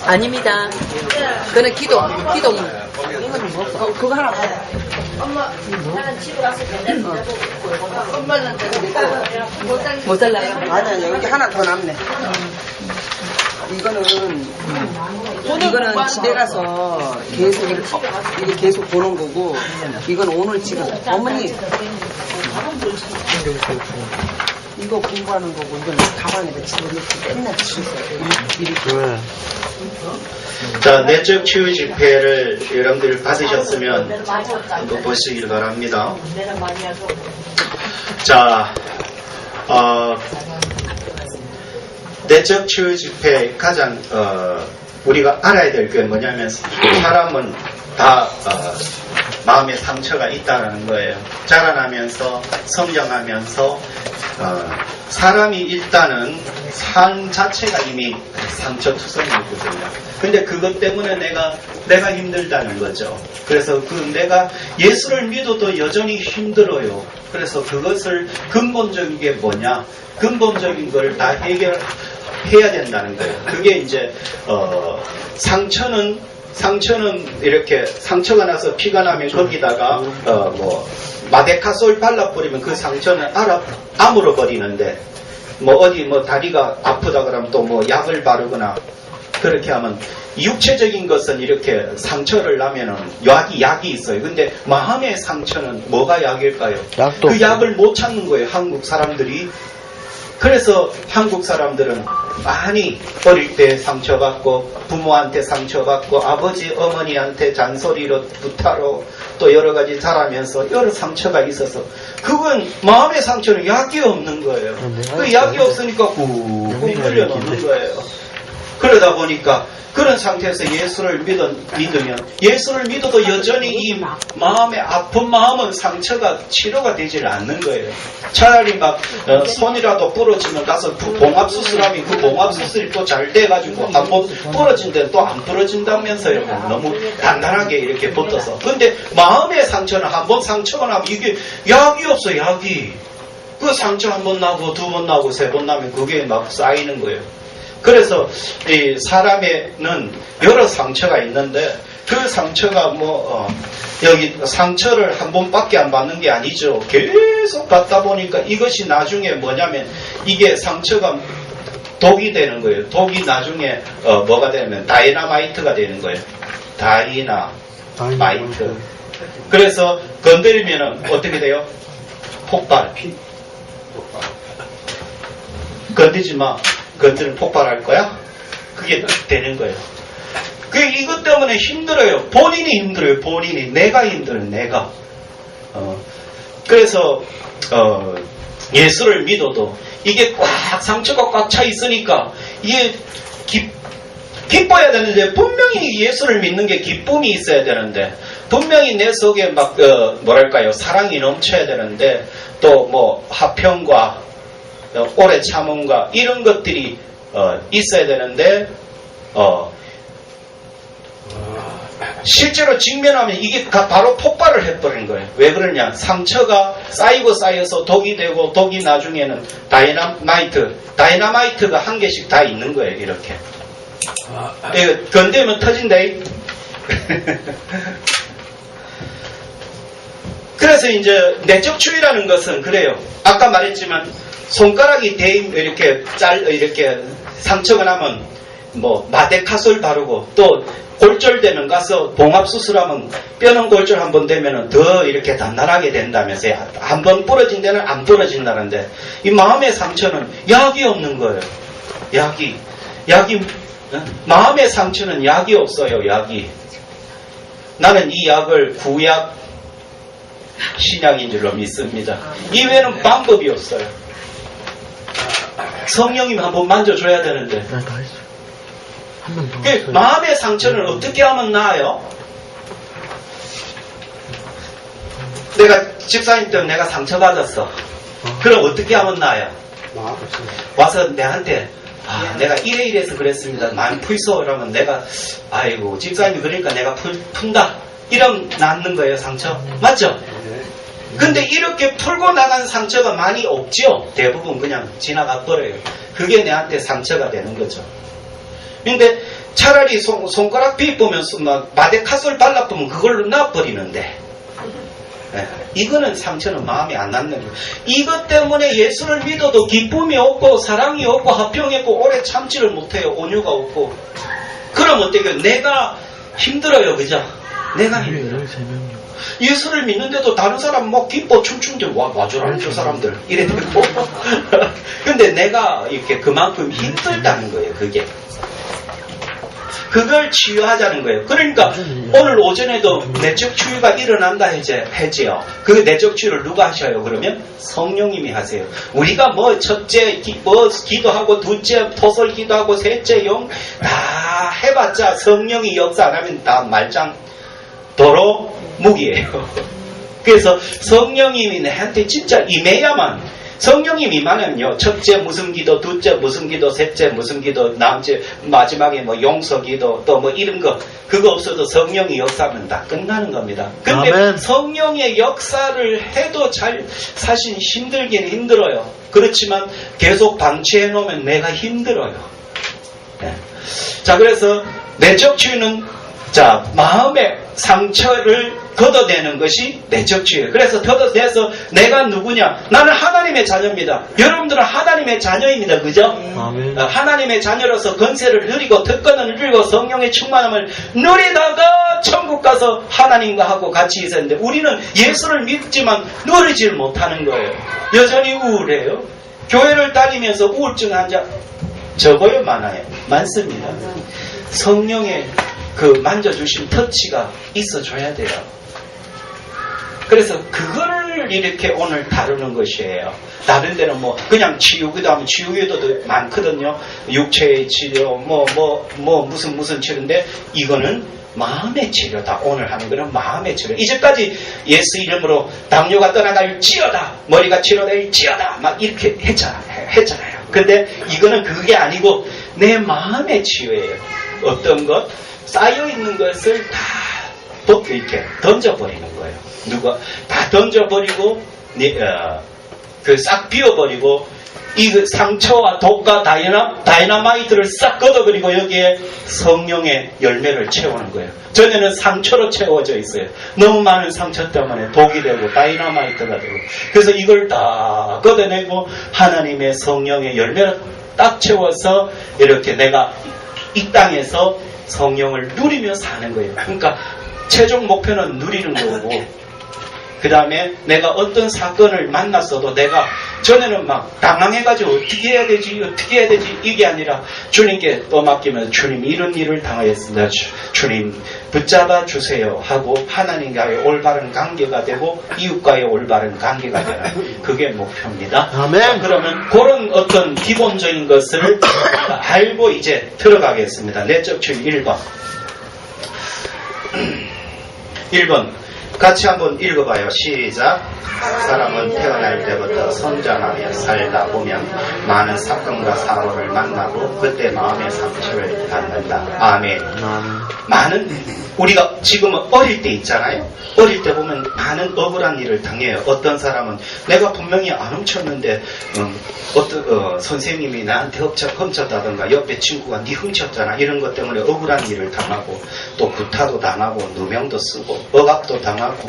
아닙니다. 그거는 기도. 그거 하나. 엄마, 나는 집에 갔을 때 엄마는 못 잘라요? 아니야, 여기 하나 더 남네. 이거는 집에 가서 이게 계속 보는 거고, 이건 오늘 지금 어머니 이거 공부하는 거고, 이건 가방에다 집어넣고 맨날 주세요. 자, 내적 치유 집회를 여러분들 받으셨으면 한번 보시길 바랍니다. 자, 내적 치유 집회 가장 우리가 알아야 될 게 뭐냐면 사람은 다 마음에 상처가 있다는 거예요. 자라나면서 성장하면서 사람이 일단은 삶 자체가 이미 상처투성이거든요. 근데 그것 때문에 내가 힘들다는 거죠. 그래서 내가 예수를 믿어도 여전히 힘들어요. 그래서 그것을 근본적인 게 뭐냐? 근본적인 걸 다 해야 된다는 거예요. 그게 이제 상처는 이렇게 상처가 나서 피가 나면 거기다가 마데카솔 발라버리면 그 상처는 아물어 버리는데 어디 다리가 아프다 그러면 또 약을 바르거나 그렇게 하면 육체적인 것은 이렇게 상처를 나면은 약이 있어요. 근데 마음의 상처는 뭐가 약일까요? 그 약을 못 찾는 거예요. 한국 사람들이. 그래서 한국 사람들은 많이 어릴 때 상처받고 부모한테 상처받고 아버지 어머니한테 잔소리로 부타로 또 여러 가지 자라면서 여러 상처가 있어서 그건 마음의 상처는 약이 없는 거예요. 그 약이 없으니까 꾹꾹 끌려놓는 거예요. 그러다 보니까 그런 상태에서 예수를 믿으면 예수를 믿어도 여전히 이 마음의 아픈 마음은 상처가 치료가 되질 않는 거예요. 차라리 손이라도 부러지면 가서 봉합수술하면 그 봉합수술이 또 잘 돼가지고 한번 부러진 데는 또 안 부러진다면서요. 너무 단단하게 이렇게 붙어서. 근데 마음의 상처는 한번 상처가 나면 이게 약이 없어, 약이. 그 상처 한 번 나고 두 번 나고 세 번 나면 그게 막 쌓이는 거예요. 그래서 이 사람에는 여러 상처가 있는데 그 상처가 여기 상처를 한 번밖에 안 받는 게 아니죠. 계속 받다 보니까 이것이 나중에 뭐냐면 이게 상처가 독이 되는 거예요. 독이 나중에 뭐가 되냐면 다이나마이트가 되는 거예요. 다이나마이트. 그래서 건드리면은 어떻게 돼요? 폭발. 건드리지 마. 건드리면 폭발할 거야? 그게 되는 거예요. 이것 때문에 힘들어요. 본인이 힘들어요. 본인이. 내가 힘들어요. 내가. 그래서 예수를 믿어도 이게 상처가 꽉 차 있으니까 이게 기뻐야 되는데 분명히 예수를 믿는 게 기쁨이 있어야 되는데 분명히 내 속에 사랑이 넘쳐야 되는데 또 화평과 오래 참음과 이런 것들이 있어야 되는데 실제로 직면하면 이게 바로 폭발을 해버리는 거예요. 왜 그러냐? 상처가 쌓여서 독이 되고 독이 나중에는 다이나마이트가 한 개씩 다 있는 거예요. 이렇게 건드리면 터진다. 그래서 이제 내적 치유라는 것은 그래요. 아까 말했지만 손가락이 이렇게 상처가 나면 마데카솔 바르고 또 골절되면 가서 봉합수술하면 뼈는 골절 한번 되면은 더 이렇게 단단하게 된다면서요. 한번 부러진 데는 안 부러진다는데 이 마음의 상처는 약이 없는 거예요. 마음의 상처는 약이 없어요. 약이. 나는 이 약을 구약 신약인 줄로 믿습니다. 이외에는 방법이 없어요. 성령님 한번 만져줘야 되는데 마음의 상처는 어떻게 하면 나아요? 내가 집사님 때문에 내가 상처받았어. 그럼 어떻게 하면 나아요? 와서 내한테 내가 이래서 그랬습니다. 많이 풀소. 그러면 내가 아이고 집사님이 그러니까 내가 푼다. 이러면 낫는 거예요. 상처. 맞죠? 근데 이렇게 풀고 나간 상처가 많이 없죠. 대부분 그냥 지나가 버려요. 그게 내한테 상처가 되는 거죠. 근데 차라리 손가락 비보면서 막 마데카솔 발라보면 그걸로 놔버리는데, 이거는 상처는 마음에 안 남는 거예요. 이것 때문에 예수를 믿어도 기쁨이 없고 사랑이 없고 화평이 없고 오래 참지를 못해요. 온유가 없고. 그럼 어때요? 내가 힘들어요. 그죠? 내가 힘들어요. 예수를 믿는데도 다른 사람 막 기뻐 춤추는데 와주라는 저 사람들 이래 되고 근데 내가 이렇게 그만큼 힘들다는 거예요. 그걸 치유하자는 거예요. 그러니까 오늘 오전에도 내적 치유가 일어난다 해지요. 그 내적 치유를 누가 하셔요? 그러면 성령님이 하세요. 우리가 뭐 첫째 기도하고 둘째 토설 기도하고 셋째 영 다 해봤자 성령이 역사 안 하면 다 말짱 도로 무기예요. 그래서 성령님이 내한테 진짜 임해야만, 성령님이 임하면요, 첫째 무슨 기도, 둘째 무슨 기도, 셋째 무슨 기도, 남째 마지막에 뭐 용서 기도, 또 뭐 이런 거, 그거 없어도 성령이 역사하면 다 끝나는 겁니다. 근데 아멘. 성령의 역사를 해도 사실 힘들긴 힘들어요. 그렇지만 계속 방치해 놓으면 내가 힘들어요. 네. 자, 그래서 내적 치유는 마음의 상처를 걷어내는 것이 내적 치유예요. 그래서 걷어내서 내가 누구냐? 나는 하나님의 자녀입니다. 여러분들은 하나님의 자녀입니다. 그죠? 아멘. 하나님의 자녀로서 권세를 누리고 특권을 누리고 성령의 충만함을 누리다가 천국 가서 하나님과 하고 같이 있었는데, 우리는 예수를 믿지만 누리질 못하는 거예요. 여전히 우울해요. 교회를 다니면서 우울증 환자 적어요? 많아요? 많습니다. 성령의 그 만져주신 터치가 있어줘야 돼요. 그래서 그걸 이렇게 오늘 다루는 것이에요. 다른 데는 뭐 그냥 치유기도 하면 치유기도도 많거든요. 육체의 치료, 무슨 치료인데, 이거는 마음의 치료다. 오늘 하는 거는 마음의 치료. 이제까지 예수 이름으로 당뇨가 떠나갈지어다, 머리가 치료될지어다, 막 이렇게 했잖아요. 근데 이거는 그게 아니고 내 마음의 치유예요. 어떤 것? 쌓여있는 것을 다 이렇게 던져버리는 거예요. 누가 다 던져버리고 싹 비워버리고, 이 상처와 독과 다이너마이트를 싹 걷어버리고 여기에 성령의 열매를 채우는 거예요. 전에는 상처로 채워져 있어요. 너무 많은 상처 때문에 독이 되고 다이너마이트가 되고, 그래서 이걸 다 걷어내고 하나님의 성령의 열매를 딱 채워서 이렇게 내가 이 땅에서 성령을 누리며 사는 거예요. 그러니까 최종 목표는 누리는 거고, 그 다음에 내가 어떤 사건을 만났어도 내가 전에는 막 당황해가지고 어떻게 해야 되지 이게 아니라 주님께 떠맡기면, 주님 이런 일을 당하였습니다. 주님 붙잡아 주세요 하고 하나님과의 올바른 관계가 되고 이웃과의 올바른 관계가 되는, 그게 목표입니다. 아멘. 그러면 그런 어떤 기본적인 것을 알고 이제 들어가겠습니다. 내적 치유 1번. 1번 같이 한번 읽어봐요. 시작. 사람은 태어날 때부터 성장하며 살다 보면 많은 사건과 사고를 만나고 그때 마음의 상처를 받는다. 아멘. 많은, 우리가 지금은 어릴 때 있잖아요. 어릴 때 보면 많은 억울한 일을 당해요. 어떤 사람은 내가 분명히 안 훔쳤는데 선생님이 나한테 훔쳤다던가 옆에 친구가 네 훔쳤잖아, 이런 것 때문에 억울한 일을 당하고, 또 구타도 당하고 누명도 쓰고 억압도 당하고,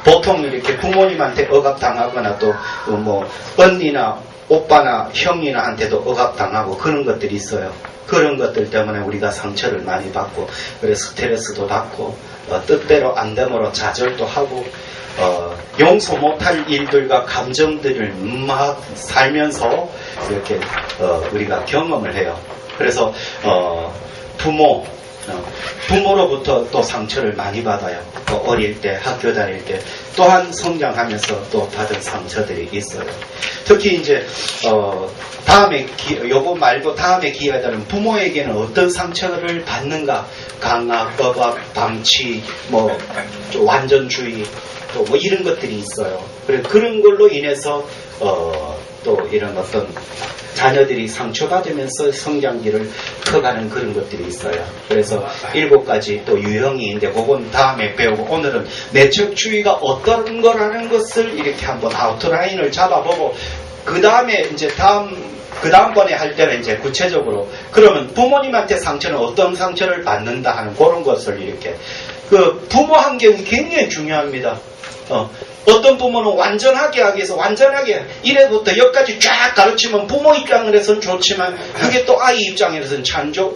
보통 이렇게 부모님한테 억압당하거나 또 뭐 언니나 오빠나 형이나 한테도 억압당하고 그런 것들이 있어요. 그런 것들 때문에 우리가 상처를 많이 받고, 그래서 스트레스도 받고, 뜻대로 안 되므로 좌절도 하고, 용서 못할 일들과 감정들을 막 살면서 이렇게 우리가 경험을 해요. 그래서 부모로부터 또 상처를 많이 받아요. 어릴 때, 학교 다닐 때, 또한 성장하면서 또 받은 상처들이 있어요. 특히 이제 요거 말고 다음에 기회가 되면 부모에게는 어떤 상처를 받는가? 강압, 억압, 방치, 완전주의, 또 이런 것들이 있어요. 그런 걸로 인해서 또 이런 어떤 자녀들이 상처받으면서 성장기를 커가는 그런 것들이 있어요. 그래서 7가지 또 유형이 있는데 그건 다음에 배우고, 오늘은 내적주의가 어떤 거라는 것을 이렇게 한번 아웃라인을 잡아보고, 그 다음에 이제 다음 그 다음번에 할 때는 이제 구체적으로 그러면 부모님한테 상처는 어떤 상처를 받는다 하는 그런 것을 이렇게 그 부모 환경이 굉장히 중요합니다. 어떤 부모는 완전하게 하기 위해서 완전하게 1회부터 여기까지 쫙 가르치면 부모 입장에서는 좋지만 그게 또 아이 입장에서는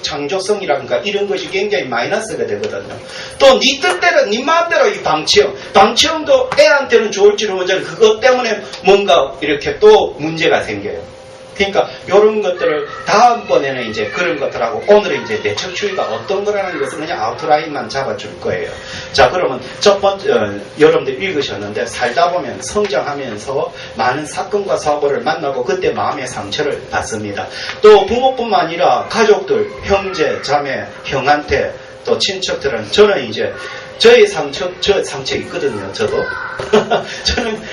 창조성이라든가 이런 것이 굉장히 마이너스가 되거든요. 또 네 뜻대로 네 마음대로 이 방치형도 애한테는 좋을지는 모르지만 그것 때문에 뭔가 이렇게 또 문제가 생겨요. 그러니까 이런 것들을 다음번에는 이제 그런 것들하고 오늘은 이제 내척추위가 어떤 거라는 것을 그냥 아웃라인만 잡아줄 거예요. 자, 그러면 첫 번째 여러분들 읽으셨는데 살다 보면 성장하면서 많은 사건과 사고를 만나고 그때 마음의 상처를 받습니다. 또 부모뿐만 아니라 가족들, 형제, 자매, 형한테 또 친척들은 저는 이제 저의 상처 있거든요. 저도 저는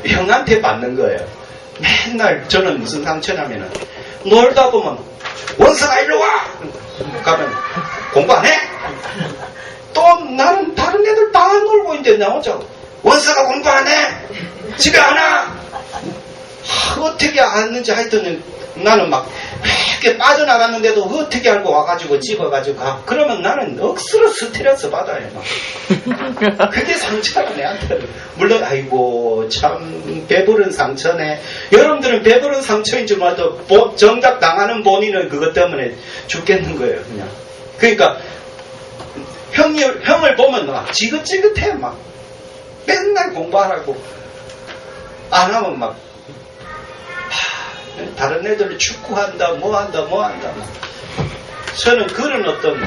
형한테 받는 거예요. 맨날 저는 무슨 상처냐면은 놀다 보면 원서가 일로 와! 가면 공부 안 해? 또 나는 다른 애들 다 놀고 있는데 나 혼자 원서가 공부 안 해? 집에 안 와? 어떻게 아는지 하여튼 나는 막 이렇게 빠져나갔는데도 어떻게 알고 와가지고 집어가지고 가. 그러면 나는 억수로 스트레스 받아요. 막. 그게 상처라 내한테. 물론 아이고 참 배부른 상처네. 여러분들은 배부른 상처인 줄 몰라도 정작 당하는 본인은 그것 때문에 죽겠는 거예요. 그냥. 그러니까 형을 보면 막 지긋지긋해. 막 맨날 공부하라고 안 하면 막 다른 애들 축구한다, 뭐한다. 저는 그런 어떤,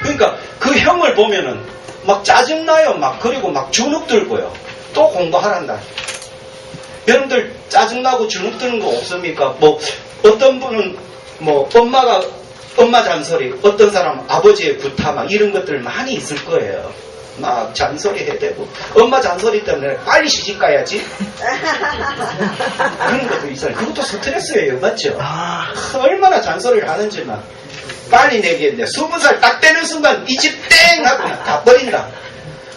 그러니까 그 형을 보면은 막 짜증나요, 막. 그리고 막 주눅 들고요. 또 공부하란다. 여러분들 짜증나고 주눅 드는 거 없습니까? 뭐, 어떤 분은 뭐, 엄마 잔소리, 어떤 사람은 아버지의 구타, 막 이런 것들 많이 있을 거예요. 막 잔소리 해대고 엄마 잔소리 때문에 빨리 시집 가야지 그런 것도 있어요. 그것도 스트레스예요. 맞죠? 얼마나 잔소리를 하는지만 빨리 내겠네. 20살 딱 되는 순간 이 집 땡 하고 다 버린다.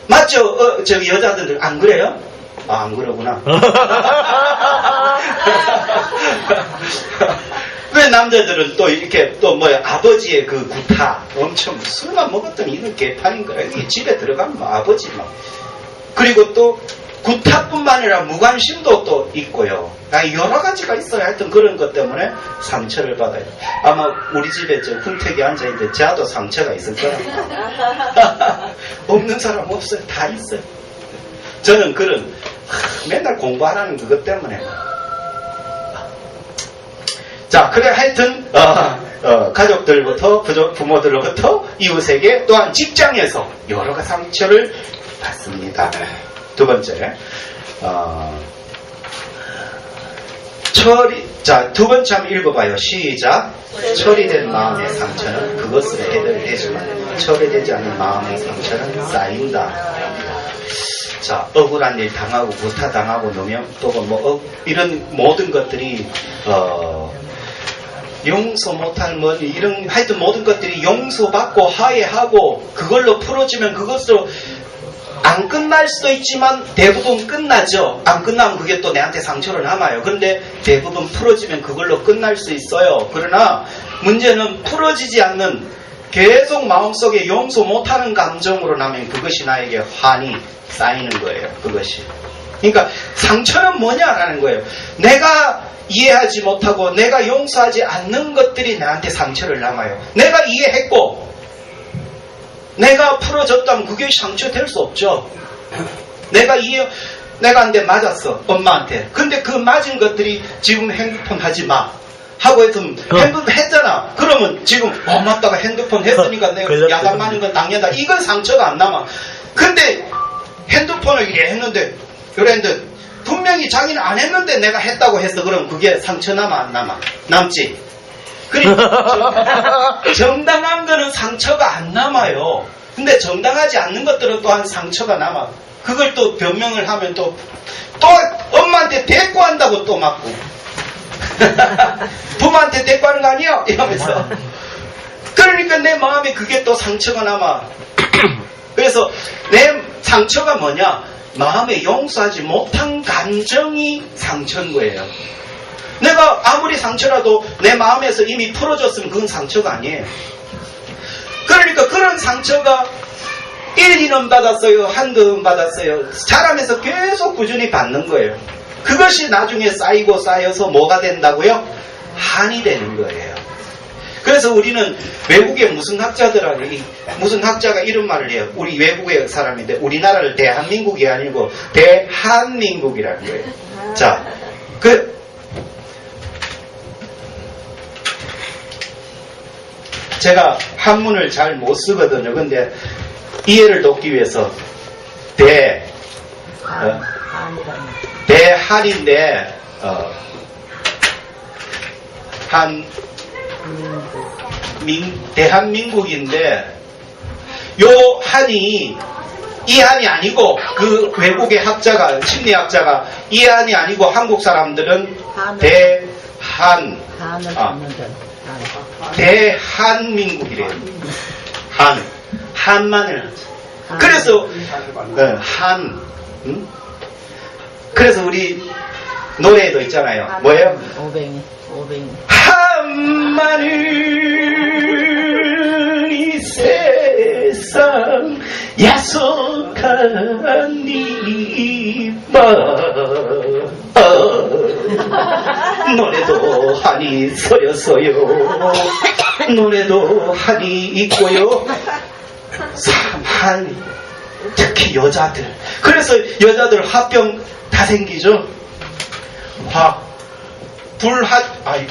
맞죠? 저기 여자들 안 그래요? 아, 안 그러구나. 왜 남자들은 또 이렇게 또 뭐야 아버지의 그 구타 엄청 술만 먹었더니 이런 개판인 거야. 여기 집에 들어가면 뭐 아버지 막 그리고 또 구타뿐만 아니라 무관심도 또 있고요. 여러 가지가 있어요. 하여튼 그런 것 때문에 상처를 받아요. 아마 우리 집에 저 훈택이 앉아있는데 저도 상처가 있을 거라. 없는 사람 없어요. 다 있어요. 저는 그런 맨날 공부하라는 그것 때문에 자, 그래 하여튼 가족들부터 부모들로부터 이웃에게 또한 직장에서 여러 가지 상처를 받습니다. 두 번째 두 번째 한번 읽어봐요. 시작. 처리된 마음의 상처는 그것을 해결해주만 처리되지 않는 마음의 상처는 쌓인다. 자, 억울한 일 당하고 구타 당하고 노면 또 뭐 이런 모든 것들이 용서 못한 뭐 이런 하여튼 모든 것들이 용서받고 화해하고 그걸로 풀어지면 그것으로 안 끝날 수도 있지만 대부분 끝나죠. 안 끝나면 그게 또 내한테 상처로 남아요. 그런데 대부분 풀어지면 그걸로 끝날 수 있어요. 그러나 문제는 풀어지지 않는 계속 마음속에 용서 못하는 감정으로 나면 그것이 나에게 환이 쌓이는 거예요. 그것이. 그러니까 상처는 뭐냐라는 거예요. 내가 이해하지 못하고 내가 용서하지 않는 것들이 나한테 상처를 남아요. 내가 이해했고 내가 풀어졌다면 그게 상처될 수 없죠. 내가 한 대 맞았어. 엄마한테. 근데 그 맞은 것들이 지금 핸드폰 하지 마 하고 했으면 핸드폰 했잖아. 그러면 지금 맞다가 핸드폰 했으니까 내가 야단 맞은 건 당연하다. 이건 상처가 안 남아. 근데 핸드폰을 이래 했는데 그랬는데 분명히 자기는 안 했는데 내가 했다고 했어. 그럼 그게 상처 남아 안 남아? 남지. 그러니까 정당한 거는 상처가 안 남아요. 근데 정당하지 않는 것들은 또한 상처가 남아. 그걸 또 변명을 하면 또 엄마한테 대꾸한다고 또 맞고 부모한테 대꾸하는 거 아니야? 이러면서 그러니까 내 마음에 그게 또 상처가 남아. 그래서 내 상처가 뭐냐? 마음에 용서하지 못한 감정이 상처인 거예요. 내가 아무리 상처라도 내 마음에서 이미 풀어졌으면 그건 상처가 아니에요. 그러니까 그런 상처가 1, 2년 받았어요. 한두 번 받았어요. 자라면서 계속 꾸준히 받는 거예요. 그것이 나중에 쌓이고 쌓여서 뭐가 된다고요? 한이 되는 거예요. 그래서 우리는 외국의 무슨 학자가 이런 말을 해요. 우리 외국의 사람인데 우리나라를 대한민국이 아니고 대한민국이라는 거예요. 자, 제가 한문을 잘 못 쓰거든요. 근데 이해를 돕기 위해서 대한인데 대한민국인데 요 한이 이 한이 아니고 그 외국의 학자가 심리학자가 이 한이 아니고 한국 사람들은 대한민국이래요. 한만을 그래서 그래서 우리 노래도 있잖아요. 뭐예요? 오뱅이. 한마늘 이 세상 야속한 이마 노래도 한이 서렸어요. 노래도 한이 있고요. 한 특히 여자들. 그래서 여자들 화병 다 생기죠.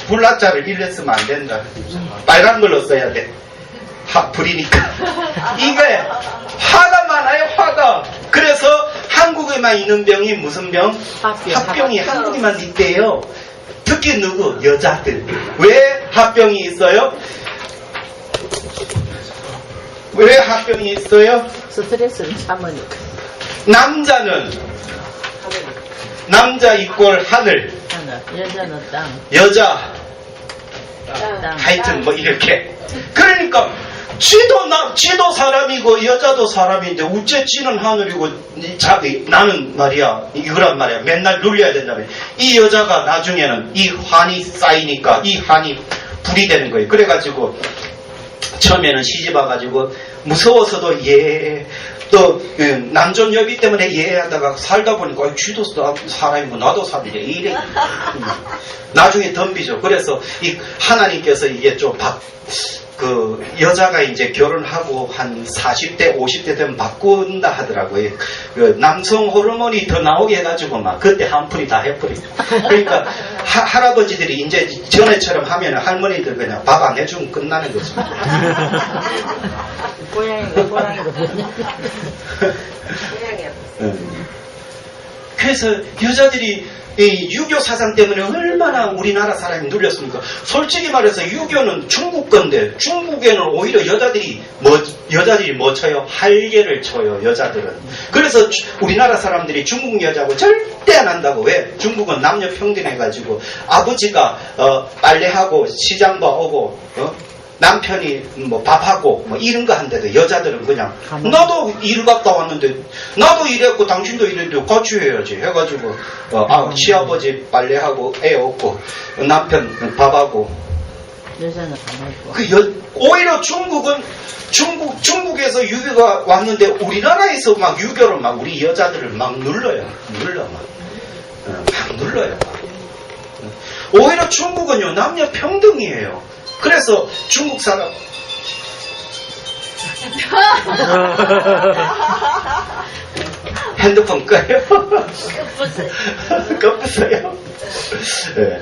불화자를 일러 쓰면 안 된다. 빨간 걸로 써야 돼. 불이니까. 이게 화가 많아요, 화가. 그래서 한국에만 있는 병이 무슨 병? 화병이 한국에만 있대요. 특히 누구? 여자들. 왜 화병이 있어요? 왜 화병이 있어요? 스트레스를 참으니까. 남자 이꼴 하늘. 여자는 땅. 여자. 땅. 하여튼 뭐 이렇게. 그러니까 지도 사람이고 여자도 사람인데 우째 지는 하늘이고 나는 말이야 이거란 말이야. 맨날 눌려야 된다며. 이 여자가 나중에는 이 환이 쌓이니까 이 환이 불이 되는 거예요. 그래가지고 처음에는 시집 와가지고 무서워서도 또 남존여비 때문에 예하다가 살다 보니까 쥐도 사람이고 나도 사람이래 이래. 나중에 덤비죠. 그래서 이 하나님께서 이게 좀 여자가 이제 결혼하고 한 40대 50대 되면 바꾼다 하더라고요. 그 남성 호르몬이 더 나오게 해가지고 막 그때 한풀이 다 해버리죠. 그러니까 할아버지들이 이제 전에처럼 하면 할머니들 그냥 밥 안 해주면 끝나는 거죠. 고양이가 그래서 여자들이 이 유교 사상 때문에 얼마나 우리나라 사람이 눌렸습니까? 솔직히 말해서 유교는 중국 건데 중국에는 오히려 여자들이 뭐 쳐요? 할례를 쳐요. 여자들은. 그래서 우리나라 사람들이 중국 여자하고 절대 안 한다고. 왜? 중국은 남녀 평등해가지고 아버지가 빨래하고 시장 봐오고 남편이 뭐 밥하고 뭐 이런 거 한데도 여자들은 그냥 나도 일 갔다 왔는데 나도 일했고 당신도 일했는데 같이 해야지 해가지고 시아버지 빨래하고 애 없고 남편 밥하고 여자는 가만히 오히려 중국에서 유교가 왔는데 우리나라에서 막 유교를 막 우리 여자들을 막 눌러요. 막 눌러요. 오히려 중국은요 남녀 평등이에요. 그래서 중국 사람 핸드폰 꺼요? 꺼부세요? 네.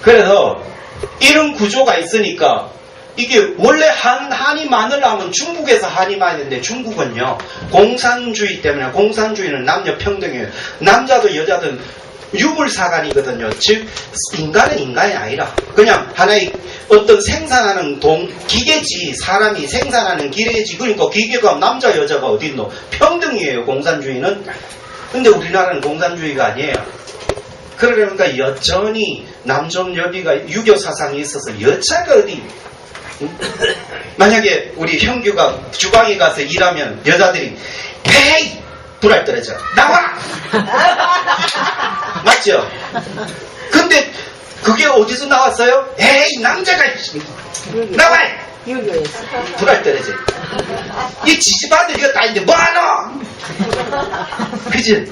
그래서 이런 구조가 있으니까 이게 원래 한이 많으려면 중국에서 한이 많은데 중국은요 공산주의 때문에 공산주의는 남녀 평등이에요. 남자도 여자든 유물사관이거든요. 즉 인간은 인간이 아니라 그냥 하나의 어떤 생산하는 기계지. 사람이 생산하는 기계지. 그러니까 기계가 남자 여자가 어딨노? 평등이에요. 공산주의는. 근데 우리나라는 공산주의가 아니에요. 그러니까 여전히 남존여비가 유교 사상이 있어서 여자가 어디 만약에 우리 형규가 주방에 가서 일하면 여자들이 헤이! 불알 떨어져. 나와! 맞죠? 근데 그게 어디서 나왔어요? 에이 남자가 나와! 유교에서. 불알 떨어져. 이 지지바들 이거 다 있는데 뭐하노? 그지?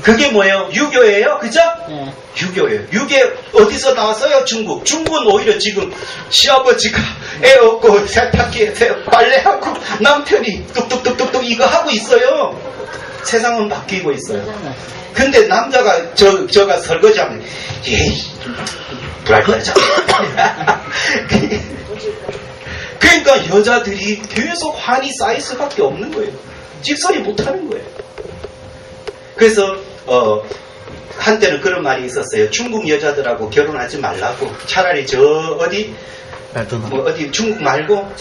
그게 뭐예요? 유교예요? 그죠? 네. 유교예요. 유교 어디서 나왔어요? 중국. 중국은 오히려 지금 시아버지가 애 없고 세탁기에 빨래하고 남편이 뚝뚝뚝뚝뚝 이거 하고 있어요. 세상은 바뀌고 있어요. 근데 남자가 저가 설거지하면 예이 불알 떨어져. 그러니까 여자들이 계속 한이 쌓일 수밖에 없는 거예요. 직설이 못하는 거예요. 그래서 한때는 그런 말이 있었어요. 중국 여자들하고 결혼하지 말라고. 차라리 저 어디 중국 말고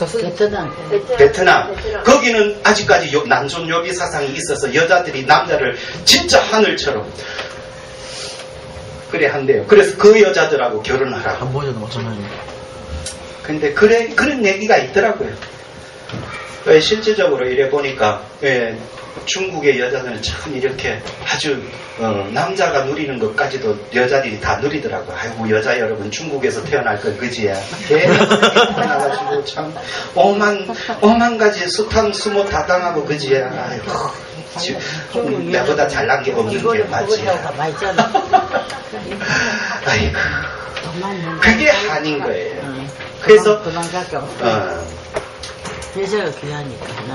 베트남. 거기는 아직까지 남존 여비 사상이 있어서 여자들이 남자를 진짜 하늘처럼 그래 한대요. 그래서 그 여자들하고 결혼하라. 캄보디아도 마찬가지입니다. 근데 그런 얘기가 있더라고요. 실제적으로 이래 보니까 중국의 여자들은 참 이렇게 아주 남자가 누리는 것까지도 여자들이 다 누리더라고요. 아이고 여자 여러분 중국에서 태어날 건 그지야. 태어나가지고 참 오만 가지 수탕 수모 다 당하고 그지야. 아이고 지금 나보다 잘난 게 없는 게 맞지. 아이고 그게 한인 거예요. 그래서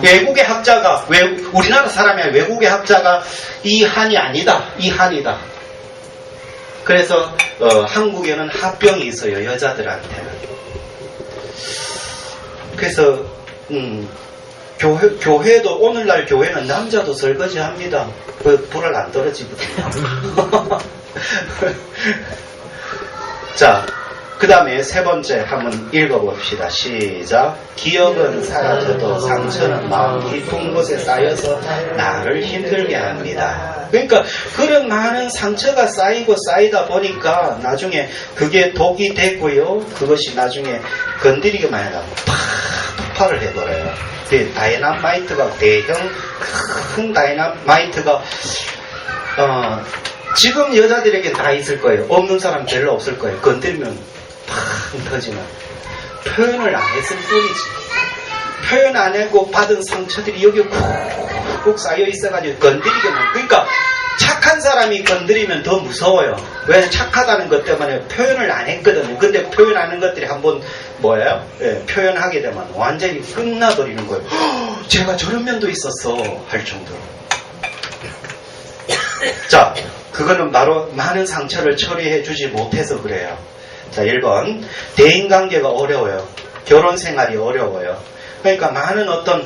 외국의 학자가 우리나라 사람이 외국의 학자가 이 한이 아니다. 이 한이다. 그래서 한국에는 합병이 있어요. 여자들한테는. 그래서 교회도 오늘날 교회는 남자도 설거지합니다. 불알 안 떨어지거든요. 자, 그 다음에 세 번째 한번 읽어봅시다. 시작. 기억은 사라져도 상처는 마음 깊은 곳에 쌓여서 나를 힘들게 합니다. 그러니까 그런 많은 상처가 쌓이고 쌓이다 보니까 나중에 그게 독이 됐고요. 그것이 나중에 건드리기만 해도 폭발을 해버려요. 다이너마이트가 대형 큰 다이너마이트가 지금 여자들에게 다 있을 거예요. 없는 사람 별로 없을 거예요. 건드리면 팍 터지면 표현을 안 했을 뿐이지. 표현 안 하고 받은 상처들이 여기 쿡 쌓여 있어가지고 건드리기만. 그러니까 착한 사람이 건드리면 더 무서워요. 왜? 착하다는 것 때문에 표현을 안 했거든요. 근데 표현하는 것들이 한번 뭐예요? 표현하게 되면 완전히 끝나버리는 거예요. 제가 저런 면도 있었어 할 정도로. 자, 그거는 바로 많은 상처를 처리해 주지 못해서 그래요. 자, 1번. 대인관계가 어려워요. 결혼 생활이 어려워요. 그러니까 많은 어떤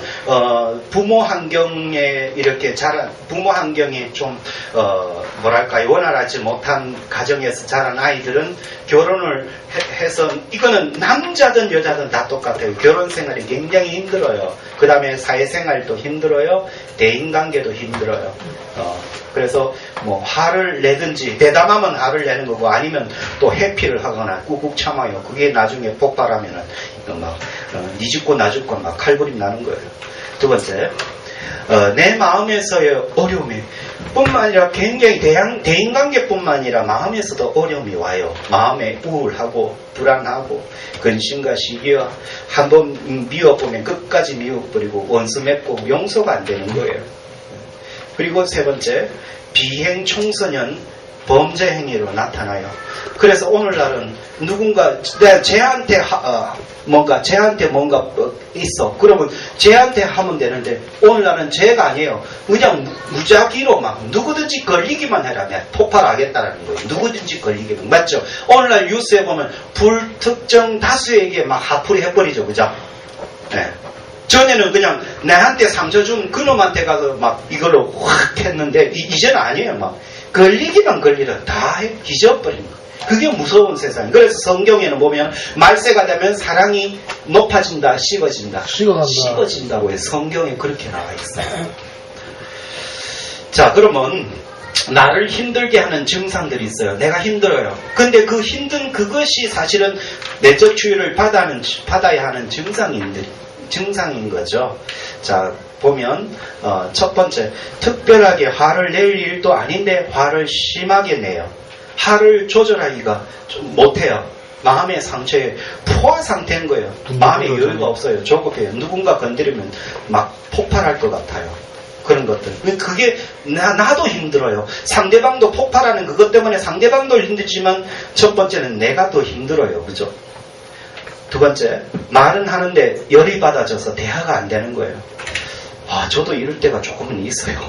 부모 환경에 이렇게 자란 부모 환경이 좀 뭐랄까요, 원활하지 못한 가정에서 자란 아이들은 결혼을 해서 이거는 남자든 여자든 다 똑같아요. 결혼 생활이 굉장히 힘들어요. 그 다음에 사회생활도 힘들어요. 대인관계도 힘들어요. 그래서 뭐 화를 내든지 대담하면 화를 내는 거고 아니면 또 회피를 하거나 꾹꾹 참아요. 그게 나중에 폭발하면은 막 니 죽고 나 죽고 막 칼부림 나는 거예요. 두 번째, 내 마음에서의 어려움이 뿐만 아니라 굉장히 대인관계뿐만 아니라 마음에서도 어려움이 와요. 마음에 우울하고 불안하고 근심과 시기와 한번 미워보면 끝까지 미워버리고 원수 맺고 용서가 안 되는 거예요. 그리고 세 번째, 비행 청소년 범죄 행위로 나타나요. 그래서 오늘날은 누군가 쟤한테 뭔가 있어. 그러면 쟤한테 하면 되는데 오늘날은 쟤가 아니에요. 그냥 무작위로 막 누구든지 걸리기만 해라. 폭발하겠다라는 거예요. 누구든지 걸리기만. 맞죠? 오늘날 뉴스에 보면 불특정 다수에게 막 하풀이 해버리죠. 그죠? 네. 전에는 그냥 나한테 상처 준 그놈한테 가서 막 이걸로 확 했는데 이제는 아니에요. 막 걸리기만 걸리라 다 뒤져버린 거. 그게 무서운 세상. 그래서 성경에는 보면 말세가 되면 사랑이 높아진다, 식어진다. 식어진다고 해서 성경에 그렇게 나와 있어요. 자, 그러면 나를 힘들게 하는 증상들이 있어요. 내가 힘들어요. 근데 그 힘든 그것이 사실은 내적 치유를 받아야 하는 증상인 거죠. 자, 보면 첫 번째, 특별하게 화를 낼 일도 아닌데 화를 심하게 내요. 화를 조절하기가 좀 못해요. 마음의 상처에 포화 상태인 거예요. 마음의 여유가 없어요. 조급해요. 누군가 건드리면 막 폭발할 것 같아요. 그런 것들. 그게 나도 힘들어요. 상대방도 폭발하는 그것 때문에 상대방도 힘들지만 첫 번째는 내가 더 힘들어요. 그죠? 두 번째, 말은 하는데 열이 받아져서 대화가 안 되는 거예요. 저도 이럴 때가 조금은 있어요.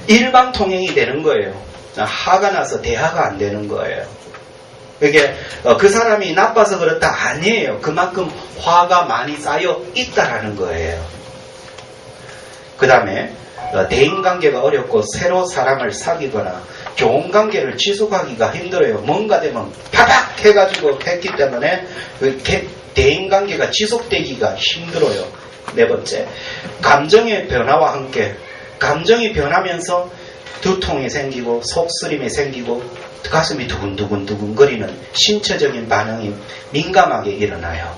일방통행이 되는 거예요. 화가 나서 대화가 안 되는 거예요. 이게 그 사람이 나빠서 그렇다 아니에요. 그만큼 화가 많이 쌓여 있다라는 거예요. 그 다음에 대인관계가 어렵고 새로 사람을 사귀거나 좋은 관계를 지속하기가 힘들어요. 뭔가 되면 파닥 해가지고 했기 때문에 대인관계가 지속되기가 힘들어요. 네 번째, 감정의 변화와 함께 감정이 변하면서 두통이 생기고 속쓰림이 생기고 가슴이 두근두근 거리는 신체적인 반응이 민감하게 일어나요.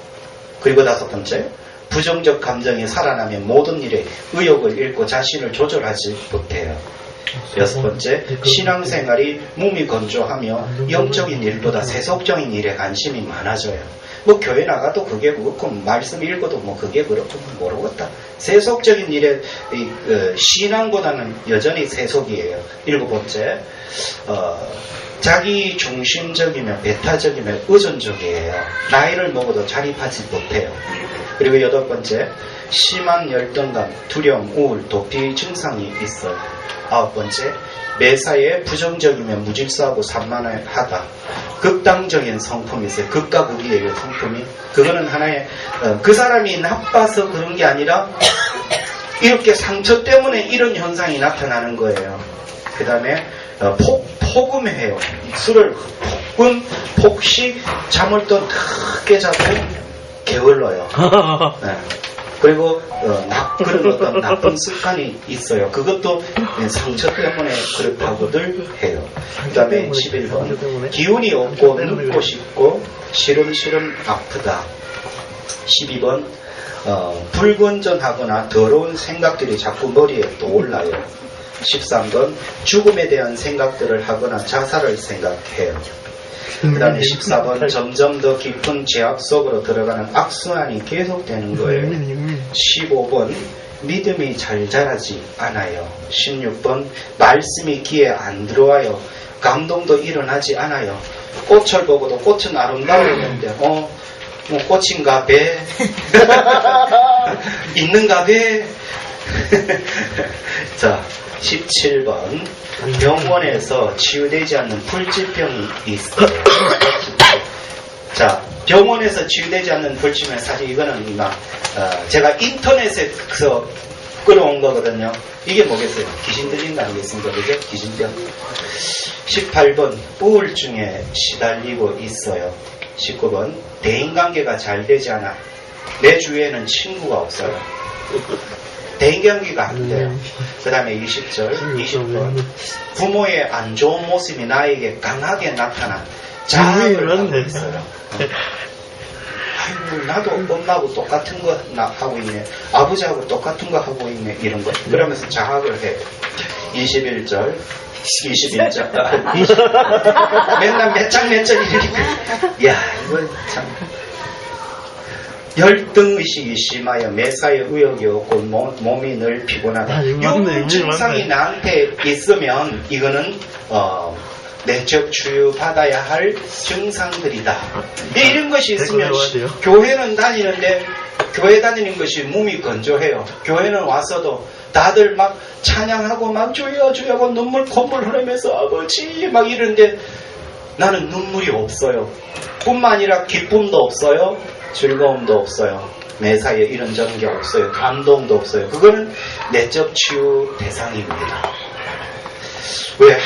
그리고 다섯 번째, 부정적 감정이 살아나면 모든 일에 의욕을 잃고 자신을 조절하지 못해요. 여섯 번째, 신앙생활이 몸이 건조하며 영적인 일보다 세속적인 일에 관심이 많아져요. 뭐 교회 나가도 그게 그렇고 말씀 읽어도 뭐 그게 그렇고 모르겠다. 세속적인 일에 신앙보다는 여전히 세속이에요. 일곱 번째, 자기 중심적이며 배타적이며 의존적이에요. 나이를 먹어도 자립하지 못해요. 그리고 여덟 번째, 심한 열등감, 두려움, 우울, 도피 증상이 있어요. 아홉 번째, 매사에 부정적이며 무질서하고 산만하다. 극단적인 성품이 있어요. 극과 극이에요. 성품이. 그거는 하나의 그 사람이 나빠서 그런 게 아니라 이렇게 상처 때문에 이런 현상이 나타나는 거예요. 그 다음에 폭음해요. 술을 폭식, 잠을 또 크게 자고 게을러요. 네. 그리고 그런 어떤 나쁜 습관이 있어요. 그것도 상처 때문에 그렇다고들 해요. 그 다음에 11번, 기운이 없고 눕고 싶고 시름시름 아프다. 12번, 불건전하거나 더러운 생각들이 자꾸 머리에 떠올라요. 13번, 죽음에 대한 생각들을 하거나 자살을 생각해요. 그 다음에 14번, 점점 더 깊은 죄악 속으로 들어가는 악순환이 계속되는 거예요. 15번, 믿음이 잘 자라지 않아요. 16번, 말씀이 귀에 안 들어와요. 감동도 일어나지 않아요. 꽃을 보고도 꽃은 아름다웠는데 뭐 꽃인가 배 있는가 배. 자, 17번, 병원에서 치유되지 않는 불치병이 있어요. 자, 병원에서 치유되지 않는 불치병, 사실 이거는 제가 인터넷에서 끌어온 거거든요. 이게 뭐겠어요? 귀신 들린 거 아니겠습니까? 그죠? 귀신병. 18번, 우울증에 시달리고 있어요. 19번, 대인관계가 잘 되지 않아. 내 주위에는 친구가 없어요. 대인관계가 안 돼요. 그 다음에 20번, 부모의 안 좋은 모습이 나에게 강하게 나타나 자학을 하고 있어요. 아이고, 나도 엄마하고 똑같은 거 하고 있네. 아버지하고 똑같은 거 하고 있네. 이런 거. 그러면서 자학을 해요. 21절. 맨날 몇 장 이렇게. 야, 이거 참. 열등의식이 심하여 매사에 의욕이 없고 몸이 늘 피곤하다. 이 증상이 나한테 있으면 이거는 내적 치유받아야 할 증상들이다. 이런 것이 있으면 교회는 다니는데 교회 다니는 것이 몸이 건조해요. 교회는 와서도 다들 막 찬양하고 막 주여 주여 하고 콧물 흐르면서 아버지 막 이러는데 나는 눈물이 없어요. 뿐만 아니라 기쁨도 없어요. 즐거움도 없어요. 매사에 이런저런 게 없어요. 감동도 없어요. 그거는 내적 치유 대상입니다. 왜?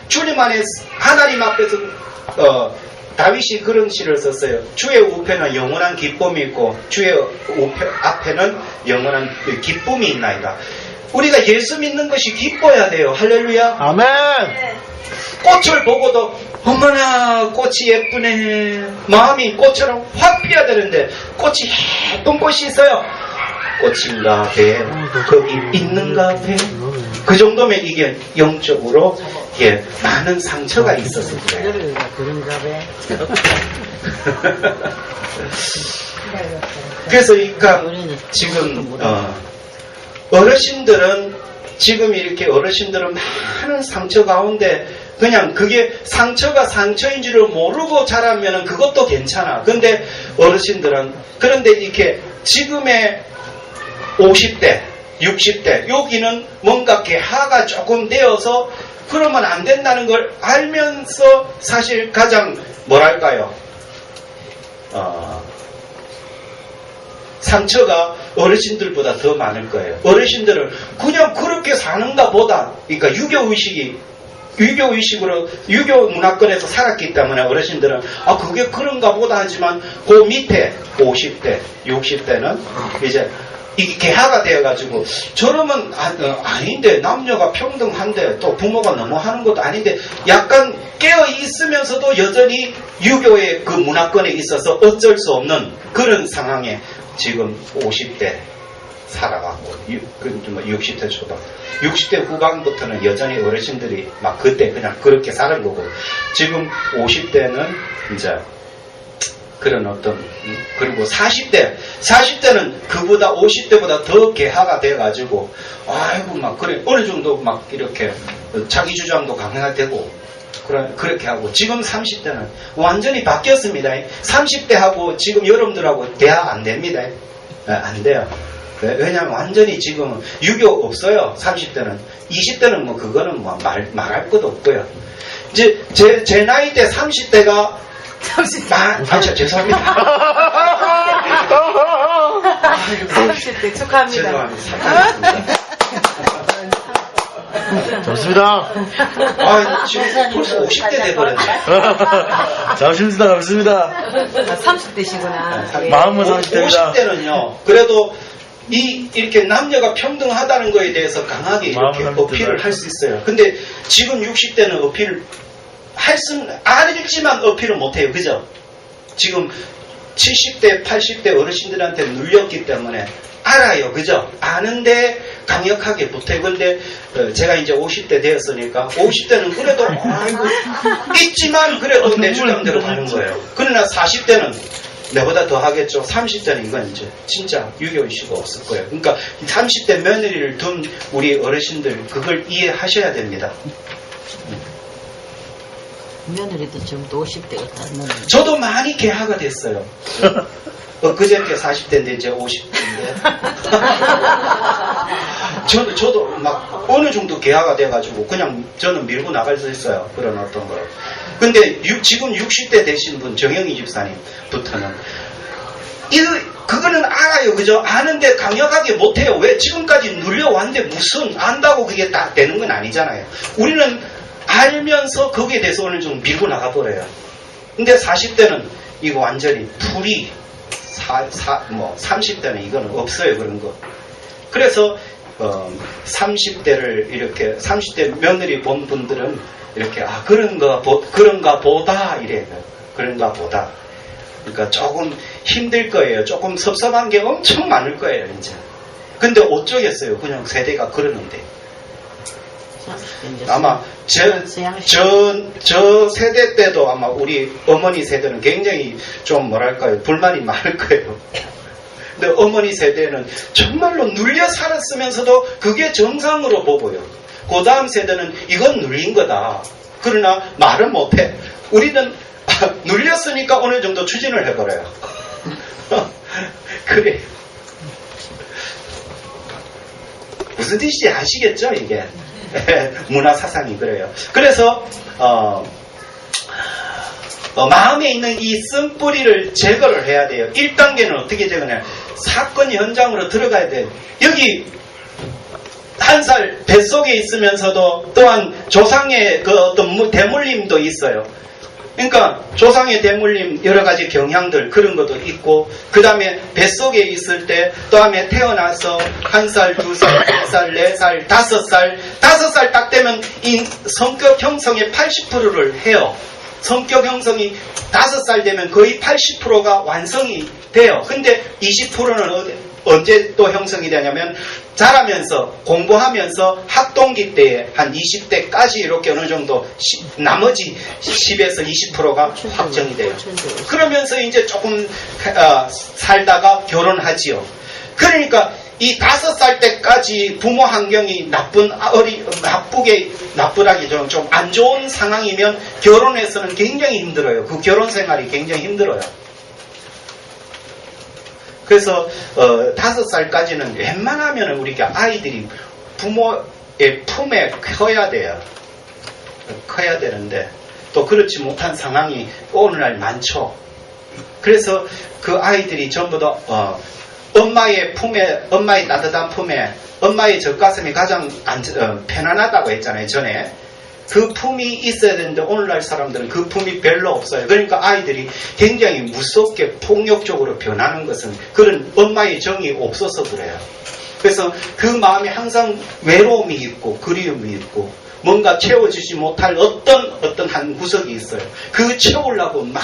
주님 안에, 하나님 앞에서, 다윗이 그런 시를 썼어요. 주의 우편은 영원한 기쁨이 있고, 주의 우편 앞에는 영원한 기쁨이 있나이다. 우리가 예수 믿는 것이 기뻐야 돼요. 할렐루야. 아멘. 꽃을 보고도 어머나 꽃이 예쁘네. 마음이 꽃처럼 확 피어야 되는데 꽃이 예쁜 꽃이 있어요. 꽃인가 배 거기 있는가 배. 그 정도면 이게 영적으로 예, 많은 상처가 있어서 그래요. 그러니까 그런가 봐. 그래서 그러니까 지금 어르신들은 지금 이렇게 어르신들은 많은 상처 가운데 그냥 그게 상처가 상처인 줄을 모르고 자라면은 그것도 괜찮아. 근데 어르신들은 그런데 이렇게 지금의 50대, 60대 여기는 뭔가 개화가 조금 되어서 그러면 안 된다는 걸 알면서 사실 가장 뭐랄까요? 상처가 어르신들보다 더 많을 거예요. 어르신들은 그냥 그렇게 사는가 보다. 그러니까 유교의식으로 유교 문화권에서 살았기 때문에 어르신들은 그게 그런가 보다 하지만 그 밑에 50대, 60대는 이제 이게 개화가 되어가지고 저러면 아닌데 남녀가 평등한데 또 부모가 너무 하는 것도 아닌데 약간 깨어 있으면서도 여전히 유교의 그 문화권에 있어서 어쩔 수 없는 그런 상황에 지금 50대 살아가고 60대 초반 60대 후반부터는 여전히 어르신들이 막 그때 그냥 그렇게 사는 거고 지금 50대는 이제 그런 어떤 그리고 40대는 그보다 50대보다 더 개화가 돼가지고 아이고 막 그래 어느 정도 막 이렇게 자기 주장도 강화되고 그렇게 하고 지금 30대는 완전히 바뀌었습니다. 30대하고 지금 여러분들하고 대화 안 됩니다. 안 돼요. 왜냐하면 완전히 지금 유교 없어요. 30대는 20대는 뭐 그거는 뭐 말할 것도 없고요. 이제 제 나이 때 30대가 죄송합니다. 30대 축하합니다. 죄송합니다. 좋습니다. 지금 벌써 50대 돼버렸네. 좋습니다. 30대시구나. 마음은 30대입니다. 50대는요, 그래도 이렇게 남녀가 평등하다는 거에 대해서 강하게 이렇게 어필을 할 수 있어요. 근데 지금 60대는 어필을 알지만 어필을 못해요. 그죠? 지금 70대, 80대 어르신들한테 눌렸기 때문에 알아요. 그죠? 아는데 강력하게 못해요. 근데 제가 이제 50대 되었으니까 50대는 그래도 아이고 있지만 그래도 내 주장대로 가는 거예요. 그러나 40대는 내보다 더 하겠죠. 30대는 이건 이제 진짜 유교의식이 없을 거예요. 그러니까 30대 며느리를 둔 우리 어르신들 그걸 이해하셔야 됩니다. 며느리도 지금 또 50대가 됐는데. 저도 많이 개화가 됐어요. 그저께 40대인데 이제 50대인데. 저도 막 어느 정도 개화가 돼가지고 그냥 저는 밀고 나갈 수 있어요. 그런 어떤 걸. 근데 지금 60대 되신 분, 정영희 집사님부터는 그거는 알아요. 그죠? 아는데 강력하게 못해요. 왜? 지금까지 눌려왔는데 무슨 안다고 그게 딱 되는 건 아니잖아요. 우리는 알면서 거기에 대해서 어느 정도 밀고 나가버려요. 근데 40대는 이거 완전히 풀이 30대는 이거는 없어요. 그런 거. 그래서 30대를 이렇게 30대 며느리 본 분들은 이렇게 그런가 보다 이래요. 그런가 보다. 그러니까 조금 힘들 거예요. 조금 섭섭한 게 엄청 많을 거예요. 이제. 근데 어쩌겠어요. 그냥 세대가 그러는데. 아마 저 세대 때도 아마 우리 어머니 세대는 굉장히 좀 뭐랄까요 불만이 많을 거예요. 근데 어머니 세대는 정말로 눌려 살았으면서도 그게 정상으로 보고요. 그 다음 세대는 이건 눌린 거다. 그러나 말은 못해. 우리는 눌렸으니까 어느 정도 추진을 해버려요. 그래. 무슨 뜻인지 아시겠죠 이게. 문화 사상이 그래요. 그래서 마음에 있는 이 쓴뿌리를 제거를 해야 돼요. 1단계는 어떻게 제거해요? 사건 현장으로 들어가야 돼요. 여기 한 살 뱃속에 있으면서도 또한 조상의 그 어떤 대물림도 있어요. 그러니까 조상의 대물림 여러 가지 경향들 그런 것도 있고 그 다음에 뱃속에 있을 때 다음에 태어나서 1살, 2살, 3살, 4살, 5살 5살 딱 되면 이 성격 형성의 80%를 해요. 성격 형성이 5살 되면 거의 80%가 완성이 돼요. 근데 20%는 언제 또 형성이 되냐면 자라면서 공부하면서 학동기 때에 한 20대까지 이렇게 어느 정도 나머지 10에서 20%가 확정이 돼요. 그러면서 이제 조금 살다가 결혼하지요. 그러니까 이 5살 때까지 부모 환경이 나쁘다기 좀 안 좋은 상황이면 결혼해서는 굉장히 힘들어요. 그 결혼 생활이 굉장히 힘들어요. 그래서 5살까지는 웬만하면 우리가 아이들이 부모의 품에 커야 돼요. 커야 되는데 또 그렇지 못한 상황이 오늘날 많죠. 그래서 그 아이들이 전부 다 엄마의 품에, 엄마의 따뜻한 품에, 엄마의 젖가슴이 가장 편안하다고 했잖아요, 전에. 그 품이 있어야 되는데 오늘날 사람들은 그 품이 별로 없어요. 그러니까 아이들이 굉장히 무섭게 폭력적으로 변하는 것은 그런 엄마의 정이 없어서 그래요. 그래서 그 마음에 항상 외로움이 있고 그리움이 있고 뭔가 채워주지 못할 어떤 한 구석이 있어요. 그 채우려고 막